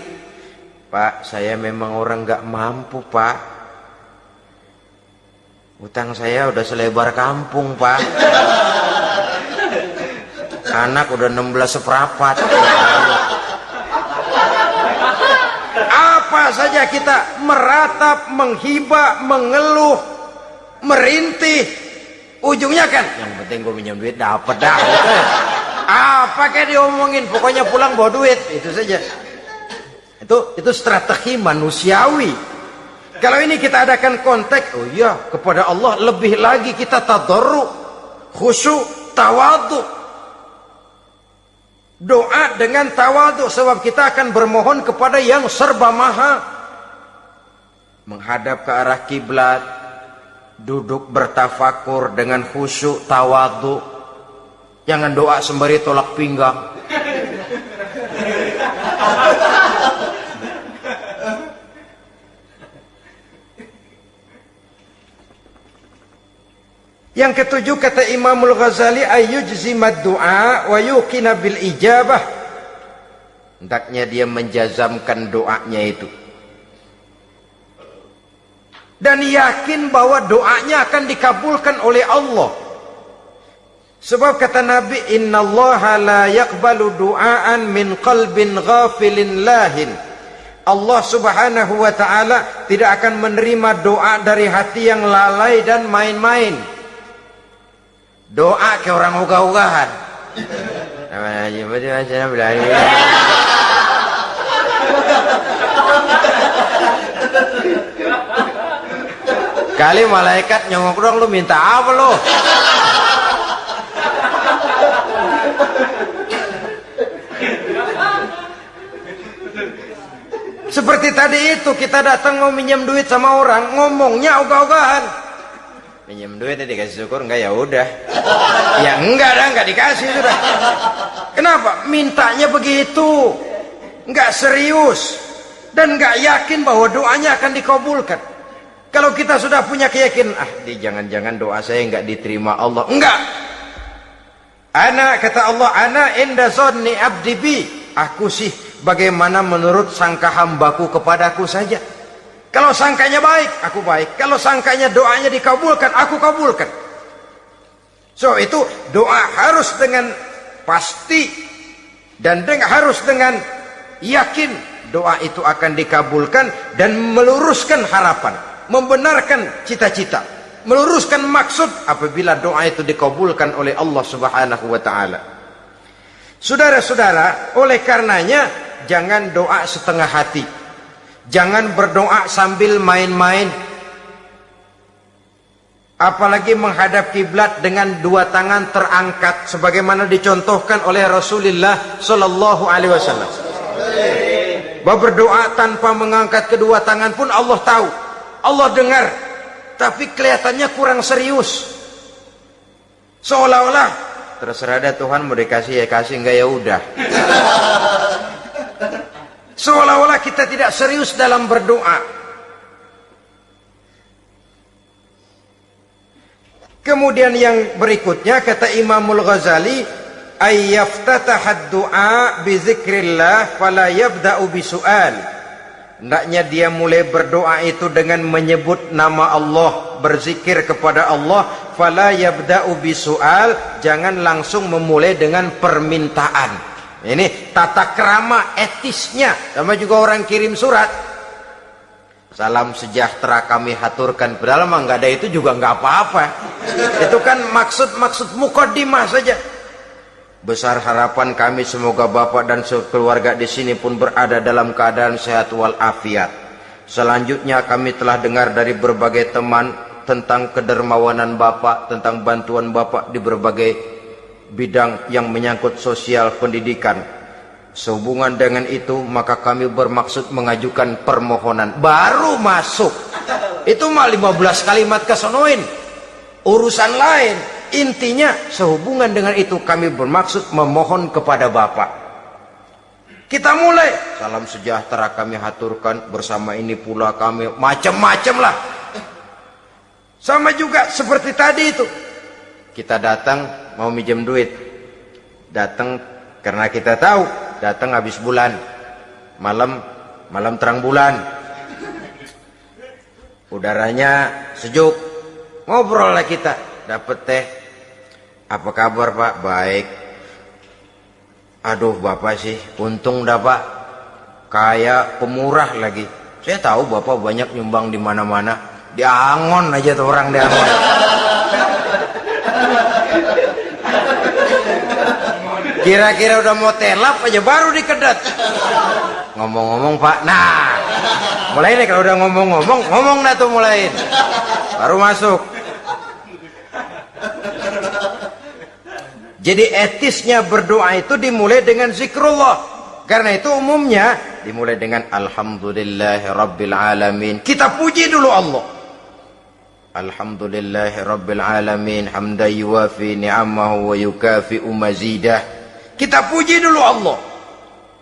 Pak, saya memang orang gak mampu, Pak. Utang saya udah selebar kampung, Pak. Anak udah 16 seperempat. Apa saja kita meratap, menghibah, mengeluh, merintih, ujungnya kan yang penting gue minjem duit dapat dah. Apa kayak diomongin, pokoknya pulang bawa duit, itu saja. Itu strategi manusiawi. Kalau ini kita adakan konteks, oh iya, kepada Allah lebih lagi kita tadarru', khusyuk, tawadhu. Doa dengan tawadhu, sebab kita akan bermohon kepada yang serba maha. Menghadap ke arah kiblat, duduk bertafakur dengan khusyuk, tawadhu. Jangan doa sembari tolak pinggang. Yang ketujuh, kata Imamul Ghazali, ayyujzimad du'a wa yuqina bil ijabah. Hendaknya dia menjazamkan doanya itu dan yakin bahwa doanya akan dikabulkan oleh Allah. Sebab kata Nabi, innallaha la yaqbalu du'aan min qalbin ghafilin lahin. Allah subhanahu wa ta'ala tidak akan menerima doa dari hati yang lalai dan main-main. Doa ke orang ogah-ogahan. Kali malaikat nyongok dong, lu minta apa lu? Seperti tadi itu, kita datang mau minjem duit sama orang, ngomongnya ogah-ogahan. Minjem duit dikasih syukur, enggak ya udah. Ya enggak dah, enggak dikasih sudah. Kenapa? Mintanya begitu, enggak serius dan enggak yakin bahwa doanya akan dikabulkan. Kalau kita sudah punya keyakinan, jangan-jangan doa saya enggak diterima Allah. Enggak. Ana, kata Allah, ana inda zanni abdi bi. Aku sih bagaimana menurut sangka hambaku kepadaku saja. Kalau sangkanya baik, aku baik. Kalau sangkanya doanya dikabulkan, aku kabulkan. So itu doa harus dengan pasti dan harus dengan yakin doa itu akan dikabulkan dan meluruskan harapan, membenarkan cita-cita, meluruskan maksud apabila doa itu dikabulkan oleh Allah Subhanahu wa taala. Saudara-saudara, oleh karenanya jangan doa setengah hati. Jangan berdoa sambil main-main. Apalagi menghadap kiblat dengan dua tangan terangkat sebagaimana dicontohkan oleh Rasulullah sallallahu alaihi wasallam. Bahwa berdoa tanpa mengangkat kedua tangan pun Allah tahu, Allah dengar, tapi kelihatannya kurang serius. Seolah-olah terserah dah Tuhan, mau dikasih ya kasih, enggak ya udah. Seolah-olah kita tidak serius dalam berdoa. Kemudian yang berikutnya, kata Imamul Ghazali, ayyaftatahad du'a bi zikrillah fala yabda'u bisu'al. Hendaknya dia mulai berdoa itu dengan menyebut nama Allah, berzikir kepada Allah, fala yabda'u bisu'al, jangan langsung memulai dengan permintaan. Ini tata krama etisnya. Sama juga orang kirim surat, salam sejahtera kami haturkan, padahal mah nggak ada itu juga nggak apa-apa. Itu kan maksud mukaddimah saja. Besar harapan kami semoga Bapak dan sekeluarga di sini pun berada dalam keadaan sehat walafiat. Selanjutnya kami telah dengar dari berbagai teman tentang kedermawanan Bapak, tentang bantuan Bapak di berbagai bidang yang menyangkut sosial pendidikan. Sehubungan dengan itu maka kami bermaksud mengajukan permohonan. Baru masuk itu mah 15 kalimat kesonoin, urusan lain. Intinya sehubungan dengan itu kami bermaksud memohon kepada Bapak. Kita mulai, salam sejahtera kami haturkan, bersama ini pula kami, macam-macam lah. Sama juga seperti tadi itu. Kita datang mau minjem duit. Datang karena kita tahu datang habis bulan. Malam terang bulan. Udaranya sejuk. Ngobrol lah kita. Dapat teh. Apa kabar Pak? Baik. Aduh Bapak sih untung dah Pak. Kayak pemurah lagi. Saya tahu Bapak banyak nyumbang di mana-mana. Di Angon aja tuh orang di Angon. Kira-kira udah mau telap aja baru dikedat. Ngomong-ngomong Pak. Nah, mulai nih kalau udah ngomong-ngomong, ngomong dah tuh mulai. Baru masuk. Jadi etisnya berdoa itu dimulai dengan zikrullah. Karena itu umumnya dimulai dengan Alhamdulillahi Rabbil Alamin. Kita puji dulu Allah. Alhamdulillahi Rabbil Alamin. Hamdan yuwafi ni'amahu wa yukafi'u mazidah. Kita puji dulu Allah.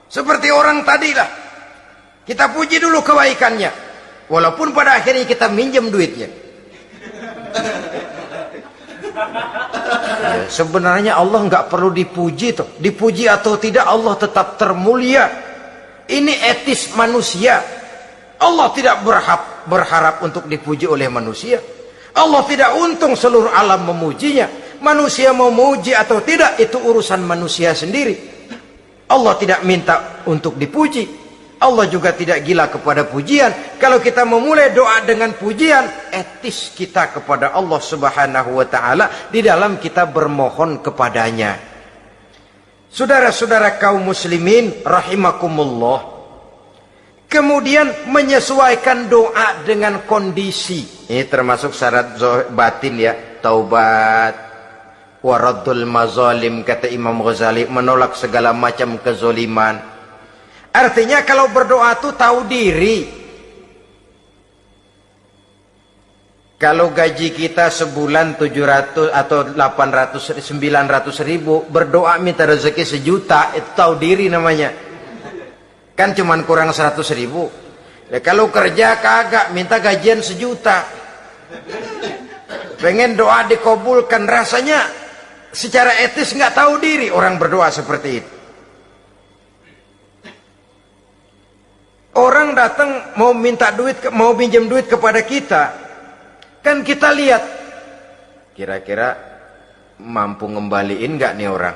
Seperti orang tadilah. Kita puji dulu kebaikannya. Walaupun pada akhirnya kita minjem duitnya. Ya, sebenarnya Allah nggak perlu dipuji toh. Dipuji atau tidak Allah tetap termulia. Ini etis manusia. Allah tidak berharap untuk dipuji oleh manusia. Allah tidak untung seluruh alam memujinya. Manusia mau memuji atau tidak itu urusan manusia sendiri. Allah tidak minta untuk dipuji. Allah juga tidak gila kepada pujian. Kalau kita memulai doa dengan pujian, etis kita kepada Allah Subhanahu wa taala di dalam kita bermohon kepadanya. Saudara-saudara kaum muslimin rahimakumullah. Kemudian menyesuaikan doa dengan kondisi. Ini termasuk syarat batin ya, taubat, waraddul mazalim kata Imam Ghazali, menolak segala macam kezoliman. Artinya kalau berdoa itu tahu diri. Kalau gaji kita sebulan 700 atau 800 900 ribu, berdoa minta rezeki 1 juta, itu tahu diri namanya. Kan cuman kurang 100 ribu. Ya, kalau kerja kagak minta gajian 1 juta. Pengen doa dikabulkan, rasanya secara etis nggak tahu diri orang berdoa seperti itu. Orang datang mau minta duit, mau pinjam duit kepada kita, kan kita lihat kira-kira mampu ngembaliin nggak nih orang.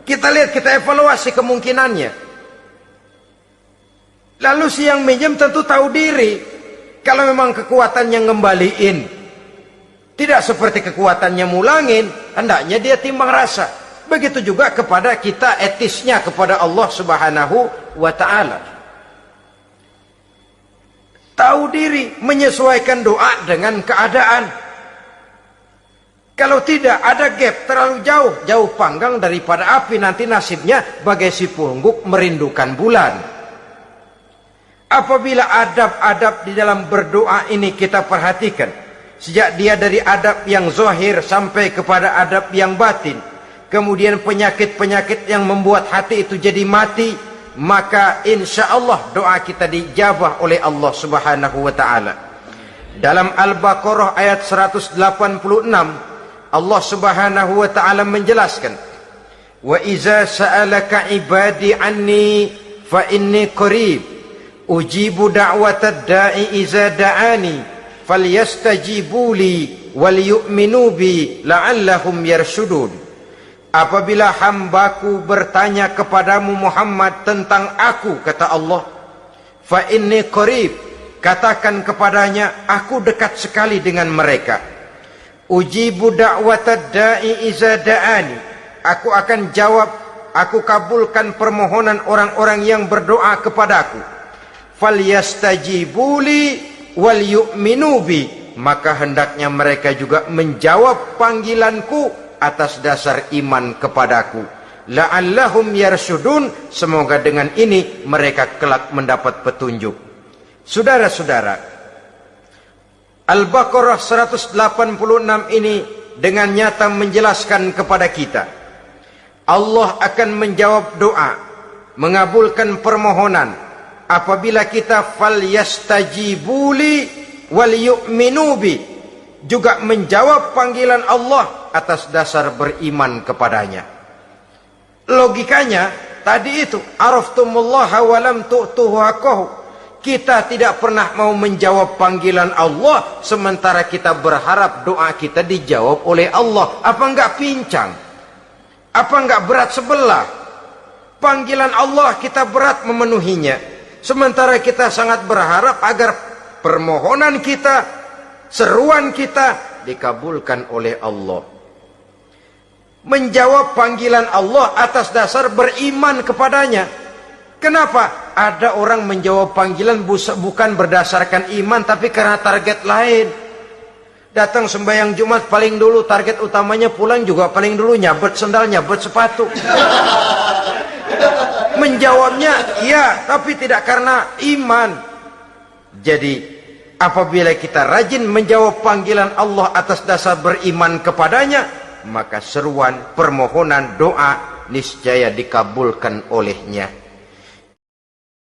Kita lihat, kita evaluasi kemungkinannya. Lalu si yang minjem tentu tahu diri. Kalau memang kekuatannya ngembaliin tidak seperti kekuatannya mulangin, hendaknya dia timbang rasa. Begitu juga kepada kita etisnya kepada Allah Subhanahu wa taala. Tahu diri, menyesuaikan doa dengan keadaan. Kalau tidak ada gap terlalu jauh panggang daripada api, nanti nasibnya bagai si pungguk merindukan bulan. Apabila adab-adab di dalam berdoa ini kita perhatikan, sejak dia dari adab yang zahir sampai kepada adab yang batin, kemudian penyakit-penyakit yang membuat hati itu jadi mati, maka insya Allah doa kita dijabah oleh Allah Subhanahu wa taala. Dalam Al-Baqarah ayat 186 Allah Subhanahu wa taala menjelaskan, wa iza sa'alaka ibadi anni fa inni qarib ujibu da'watad da'i iza da'ani falyastajibu li wal yu'minu bi la'allahum yarshudun. Apabila hambaku bertanya kepadamu Muhammad tentang aku, kata Allah, fa inni qarib, katakan kepadanya aku dekat sekali dengan mereka. Ujibu da'watad da'i iza da'ani, aku akan jawab, aku kabulkan permohonan orang-orang yang berdoa kepadaku. Falyastajibuli wal yu'minu bi, maka hendaknya mereka juga menjawab panggilanku atas dasar iman kepadaku. La'allahum yarshudun, semoga dengan ini mereka kelak mendapat petunjuk. Saudara-saudara, Al-Baqarah 186 ini dengan nyata menjelaskan kepada kita, Allah akan menjawab doa, mengabulkan permohonan apabila kita falyastajibuli wal yu'minu bi, juga menjawab panggilan Allah atas dasar beriman kepadanya. Logikanya tadi itu, araftumullaha wa lam tu'tuhu haqqahu. Kita tidak pernah mau menjawab panggilan Allah sementara kita berharap doa kita dijawab oleh Allah. Apa enggak pincang? Apa enggak berat sebelah? Panggilan Allah kita berat memenuhinya, sementara kita sangat berharap agar permohonan kita, seruan kita dikabulkan oleh Allah. Menjawab panggilan Allah atas dasar beriman kepadanya. Kenapa? Ada orang menjawab panggilan bukan berdasarkan iman, tapi karena target lain. Datang sembahyang Jumat paling dulu, target utamanya pulang juga paling dulu nyabet sendal, nyabet sepatu. Menjawabnya iya, tapi tidak karena iman. Jadi apabila kita rajin menjawab panggilan Allah atas dasar beriman kepadanya, maka seruan, permohonan, doa niscaya dikabulkan olehnya.